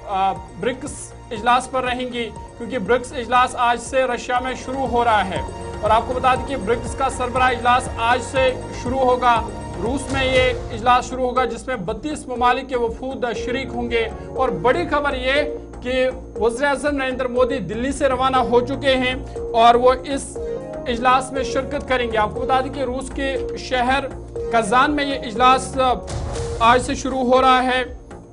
BRICS इजलास पर रहेंगी, क्योंकि ब्रिक्स इजलास आज से रशिया में शुरू हो रहा है। और आपको बता दें कि ब्रिक्स का सरबराह इजलास आज से शुरू होगा। रूस में ये इजलास शुरू होगा, जिसमें 32 ममालिक के वफूद शरीक होंगे। और बड़ी खबर ये कि वज़ीर-ए-आज़म नरेंद्र मोदी दिल्ली से रवाना हो चुके हैं और वो इस इजलास में शिरकत करेंगे। आपको बता दें कि रूस के शहर कज़ान में ये इजलास आज से शुरू हो रहा है,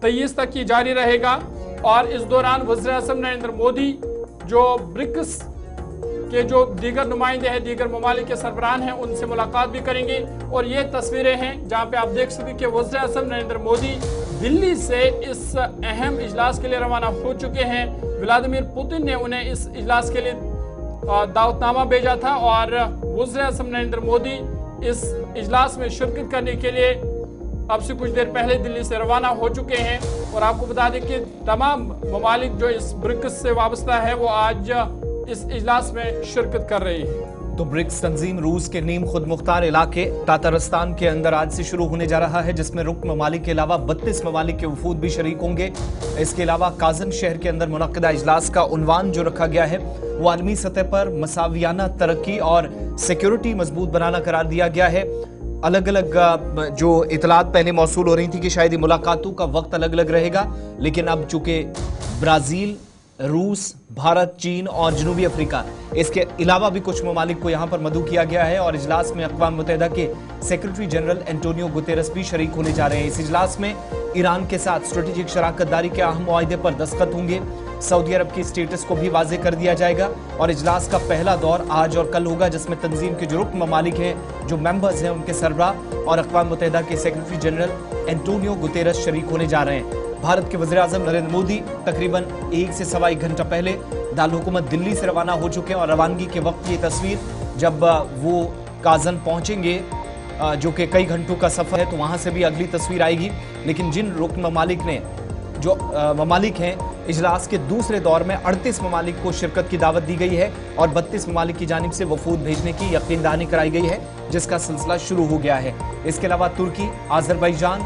23 तक ये जारी रहेगा। और इस दौरान वज़ीर-ए-आज़म नरेंद्र मोदी जो ब्रिक्स के जो दीगर नुमाइंदे हैं, दीगर ममालिक के सरबराह हैं, उनसे मुलाकात भी करेंगे। और ये तस्वीरें हैं जहाँ पे आप देख सकते हैं कि वज़ीर-ए-आज़म नरेंद्र मोदी दिल्ली से इस अहम इजलास के लिए रवाना हो चुके हैं। व्लादिमीर पुतिन ने उन्हें इस इजलास के लिए दावतनामा भेजा था और वज़ीर-ए-आज़म नरेंद्र मोदी इस इजलास में शिरकत करने के लिए अब से कुछ देर पहले दिल्ली से रवाना हो चुके हैं। और आपको बता दें कि तमाम ममालिक जो इस ब्रिक्स से वाबस्ता है वो आज इस इजलास में शिरकत कर रही है। तो ब्रिक्स तंजीम रूस के नीम खुद मुख्तार इलाके तातारिस्तान के अंदर आज से शुरू होने जा रहा है, जिसमें रुकन ममालिक के अलावा 32 ममालिक के वफूद भी शरीक होंगे। इसके अलावा काजन शहर के अंदर मुनक्किदा इजलास का उन्वान जो रखा गया है वो आलमी सतह पर मसावियाना तरक्की और सिक्योरिटी मजबूत बनाना करार दिया गया है। अलग अलग जो इतलात पहले मौसूल हो रही थी कि शायद ये मुलाकातों का वक्त अलग अलग रहेगा, लेकिन अब चूंकि ब्राज़ील, रूस, भारत, चीन और जनूबी अफ्रीका, इसके अलावा भी कुछ ममालिक को यहाँ पर मदऊ किया गया है। और इजलास में अक़वाम मुत्तहिदा के सेक्रेटरी जनरल एंटोनियो गुतेरस भी शरीक होने जा रहे हैं। इस इजलास में ईरान के साथ स्ट्रेटेजिक शराकत दारी के अहम मुआहदे पर दस्तखत होंगे। सऊदी अरब की स्टेटस को भी वाज़ेह कर दिया जाएगा। और इजलास का पहला दौर आज और कल होगा, जिसमें तंजीम के जो रुकन ममालिक हैं, जो मेंबर्स हैं, उनके सरबराह और अक़वाम मुत्तहिदा के सेक्रेटरी जनरल एंटोनियो गुतेरस शरीक होने जा रहे हैं। भारत के वज़ीर-ए-आज़म नरेंद्र मोदी तकरीबन 1 से सवा 1 घंटा पहले दारुल हुकूमत दिल्ली से रवाना हो चुके हैं। और रवानगी के वक्त ये तस्वीर जब वो काज़न पहुंचेंगे, जो कि कई घंटों का सफ़र है, तो वहाँ से भी अगली तस्वीर आएगी। लेकिन जिन रुकन ममालिक ने जो ममालिक हैं, इजलास के दूसरे दौर में 38 ममालिक को शिरकत की दावत दी गई है और 32 ममालिक की जानिब से वफूद भेजने की यकीन दहानी कराई गई है, जिसका सिलसिला शुरू हो गया है। इसके अलावा तुर्की, आज़रबाईजान,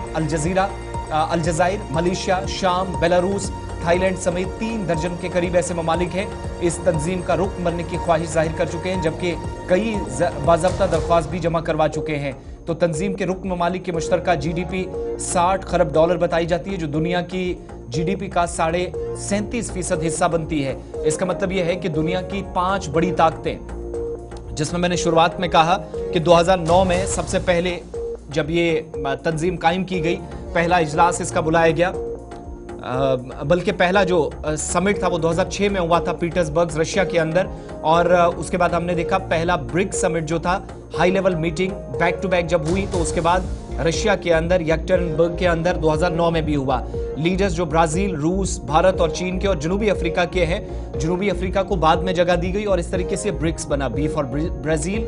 अलजाइर, मलेशिया, शाम, बेलारूस, थाईलैंड समेत 3 दर्जन के करीब ऐसे ममालिक हैं इस तंजीम का रुकन बनने की ख्वाहिश जाहिर कर चुके हैं, जबकि कई बाज़ाब्ता दरख्वास्त भी जमा करवा चुके हैं। तो तंजीम के रुकन ममालिक की मुश्तरका GDP 60 खरब डॉलर बताई जाती है, जो दुनिया की GDP का 37.5% हिस्सा बनती है। इसका मतलब यह है कि दुनिया की 5 बड़ी ताकतें, जिसमें मैंने शुरुआत में कहा कि 2009 में सबसे पहले जब ये तंजीम कायम की गई, पहला इजलास इसका बुलाया गया, बल्कि पहला जो समिट था वो 2006 में हुआ था पीटर्सबर्ग रशिया के अंदर। और उसके बाद हमने देखा पहला ब्रिक्स समिट जो था, high level meeting back to back जब हुई, तो उसके बाद रशिया के अंदर यकटेरिनबर्ग के अंदर 2009 में भी हुआ। लीडर्स जो ब्राज़ील, रूस, भारत और चीन के और जनूबी अफ्रीका के हैं, जनूबी अफ्रीका को बाद में जगह दी गई और इस तरीके से ब्रिक्स बना। B for Brazil,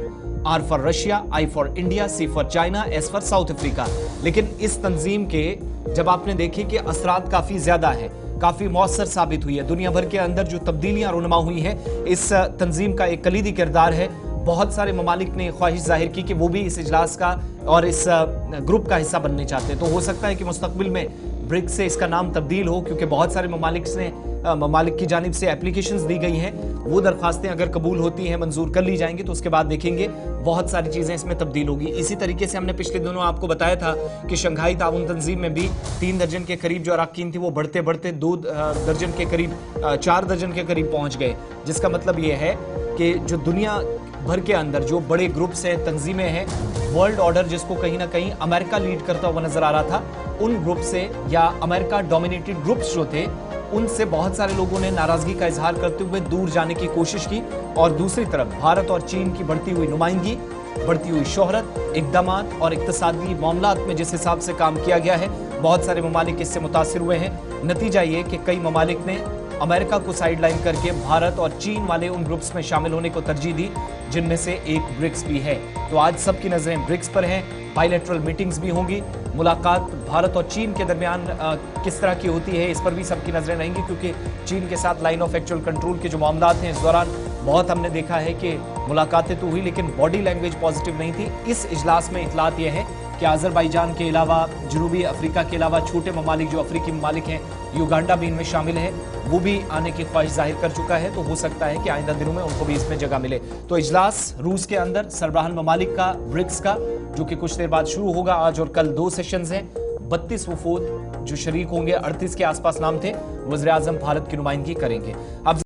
R for Russia, I for India, C for China, S for south Africa. लेकिन इस तंजीम के जब आपने देखी कि असरात काफ़ी ज़्यादा है, काफ़ी मौसर साबित हुई है, दुनिया भर के अंदर जो तब्दीलियाँ रुनमा हुई हैं, इस तंजीम का एक कलीदी किरदार है। बहुत सारे ममालिक ने ख्वाहिश जाहिर की कि वो भी इस इजलास का और इस ग्रुप का हिस्सा बनने चाहते हैं। तो हो सकता है कि मुस्तकबिल में ब्रिक्स से इसका नाम तब्दील हो, क्योंकि बहुत सारे ममालिक की जानिब से एप्लीकेशंस दी गई हैं। वो दरख्वास्तें अगर कबूल होती हैं, मंजूर कर ली जाएंगी, तो उसके बाद देखेंगे बहुत सारी चीज़ें इसमें तब्दील होगी। इसी तरीके से हमने पिछले दिनों आपको बताया था कि शंघाई ताउन तंजीम में भी 3 दर्जन के करीब जो अरकान थे वो बढ़ते बढ़ते 2 दर्जन के करीब 4 दर्जन के करीब पहुँच गए। जिसका मतलब ये है कि जो दुनिया भर के अंदर जो बड़े ग्रुप्स हैं, तंजीमें हैं, वर्ल्ड ऑर्डर जिसको कहीं ना कहीं अमेरिका लीड करता हुआ नजर आ रहा था, उन ग्रुप से या अमेरिका डोमिनेटेड ग्रुप्स जो थे, उनसे बहुत सारे लोगों ने नाराजगी का इजहार करते हुए दूर जाने की कोशिश की। और दूसरी तरफ भारत और चीन की बढ़ती हुई नुमाइंदगी, बढ़ती हुई शोहरत, इक़दामात और इक़्तिसादी मामलात में जिस हिसाब से काम किया गया है, बहुत सारे ममालिक इससे मुतासिर हुए हैं। नतीजा ये कि कई ममालिक ने अमेरिका को साइडलाइन करके भारत और चीन वाले उन ग्रुप्स में शामिल होने को तरजीह दी, जिनमें से एक ब्रिक्स भी है। तो आज सबकी नजरें ब्रिक्स पर हैं। बायलैटरल मीटिंग्स भी होंगी, मुलाकात भारत और चीन के दरमियान किस तरह की होती है, इस पर भी सबकी नजरें रहेंगी, क्योंकि चीन के साथ लाइन ऑफ एक्चुअल कंट्रोल के जो मामलात हैं, इस दौरान बहुत हमने देखा है कि मुलाकातें तो हुई लेकिन बॉडी लैंग्वेज पॉजिटिव नहीं थी। इस इजलास में इतलात यह है कि आज़रबाईजान के अलावा, जनूबी अफ्रीका के अलावा छोटे ममालिक जो अफ्रीकी ममालिक हैं, युगांडा भी इनमें शामिल है, वो भी आने की ख्वाहिश जाहिर कर चुका है। तो हो सकता है कि आइंदा दिनों में उनको भी इसमें जगह मिले। तो इजलास रूस के अंदर सरबराह ममालिक का, ब्रिक्स का, जो कि कुछ देर बाद शुरू होगा। आज और कल 2 सेशंस हैं। 32 वफूद जो शरीक होंगे, 38 के आसपास नाम थे, वज़ीर आज़म भारत की नुमाइंदगी करेंगे। अब